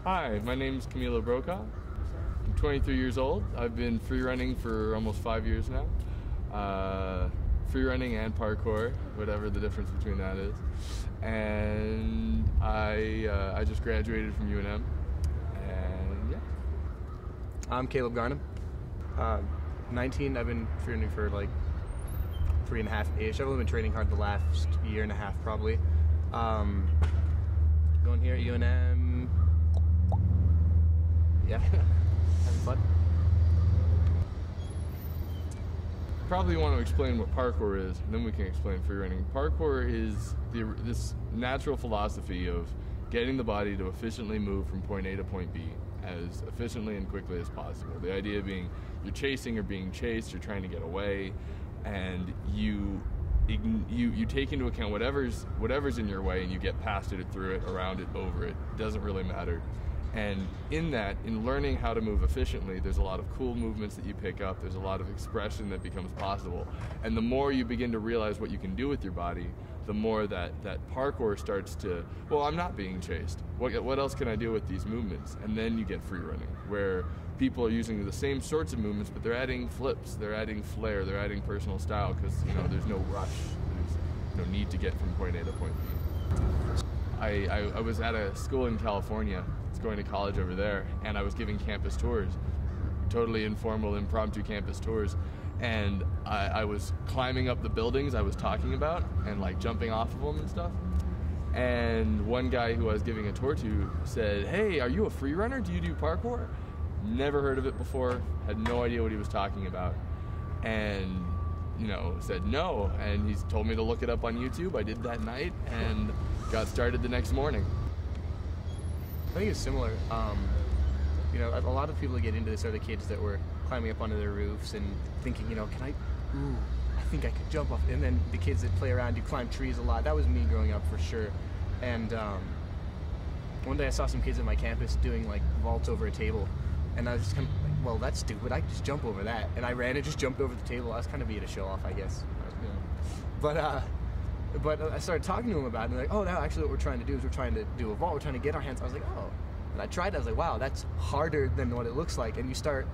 Hi, my name is Camilo Brokaw. I'm 23 years old. I've been free running for almost 5 years now. Free running and parkour, whatever the difference between that is. And I just graduated from UNM. And yeah. I'm Caleb Garnham. 19. I've been free running for like 3.5-ish. I've only been training hard the last year and a half probably. Going here at UNM. Yeah, having fun. Probably want to explain what parkour is, and then we can explain free running. Parkour is this natural philosophy of getting the body to efficiently move from point A to point B as efficiently and quickly as possible. The idea being you're chasing or being chased, you're trying to get away, and you take into account whatever's in your way, and you get past it, through it, around it, over it. It doesn't really matter. And in learning how to move efficiently, there's a lot of cool movements that you pick up. There's a lot of expression that becomes possible. And the more you begin to realize what you can do with your body, the more that parkour starts to, well, I'm not being chased. What else can I do with these movements? And then you get free running, where people are using the same sorts of movements, but they're adding flips, they're adding flair, they're adding personal style, because there's no rush. There's no need to get from point A to point B. I was at a school in California, going to college over there, and I was giving campus tours, totally informal, impromptu campus tours, and I was climbing up the buildings I was talking about and like jumping off of them and stuff. And one guy who I was giving a tour to said, "Hey, are you a free runner? Do you do parkour?" Never heard of it before, had no idea what he was talking about, and said no, and he's told me to look it up on YouTube. I did that night and got started the next morning. I think it's similar. A lot of people that get into this are the kids that were climbing up onto their roofs and thinking, I think I could jump off. And then the kids that play around, you climb trees a lot. That was me growing up for sure. And one day I saw some kids at my campus doing like vaults over a table, and I was just kind of like, well, that's stupid. I could just jump over that. And I ran and just jumped over the table. I was kind of being a show off, I guess. But I started talking to him about it, and they're like, oh, now actually what we're trying to do is we're trying to do a vault, we're trying to get our hands. I was like, oh. And I tried it, I was like, wow, that's harder than what it looks like. And you start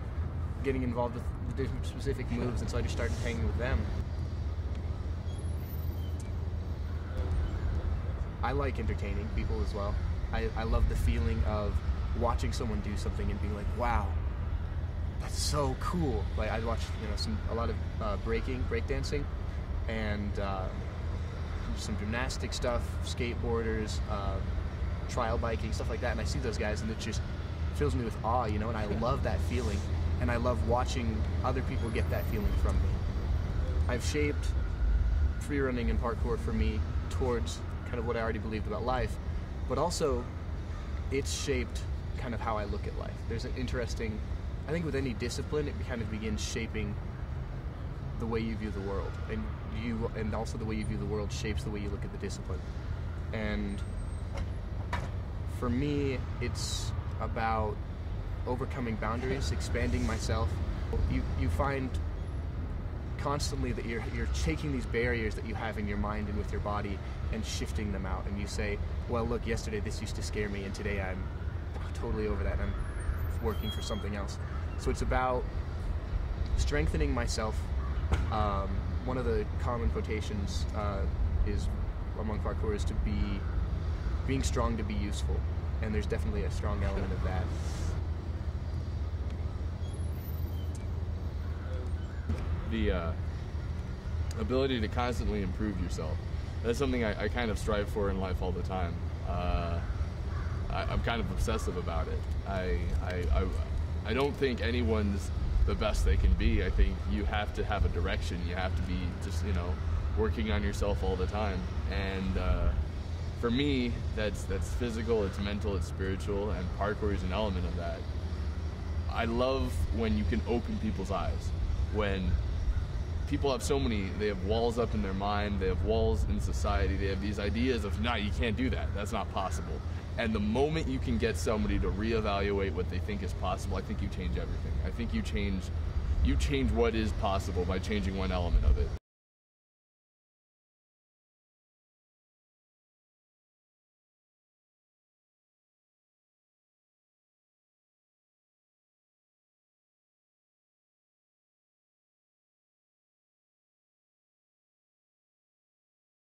getting involved with the different specific moves, and so I just started hanging with them. I like entertaining people as well. I love the feeling of watching someone do something and being like, wow, that's so cool. Like I watched a lot of breakdancing, and some gymnastic stuff, skateboarders, trial biking, stuff like that, and I see those guys and it just fills me with awe, and I love that feeling, and I love watching other people get that feeling from me. I've shaped free running and parkour for me towards kind of what I already believed about life, but also it's shaped kind of how I look at life. There's an interesting, I think with any discipline, it kind of begins shaping the way you view the world, and also the way you view the world shapes the way you look at the discipline. And for me, it's about overcoming boundaries, expanding myself. You find constantly that you're taking these barriers that you have in your mind and with your body and shifting them out, and you say, well, look, yesterday this used to scare me, and today I'm totally over that, and I'm working for something else. So it's about strengthening myself. One of the common quotations is among parkour is being strong to be useful, and there's definitely a strong element of that. The ability to constantly improve yourself. That's something I kind of strive for in life all the time. I'm kind of obsessive about it. I don't think anyone's the best they can be. I think you have to have a direction. You have to be just, working on yourself all the time. And for me, that's physical, it's mental, it's spiritual, and parkour is an element of that. I love when you can open people's eyes. When people have they have walls up in their mind, they have walls in society, they have these ideas of, nah, you can't do that, that's not possible. And the moment you can get somebody to reevaluate what they think is possible, I think you change everything. I think you change what is possible by changing one element of it.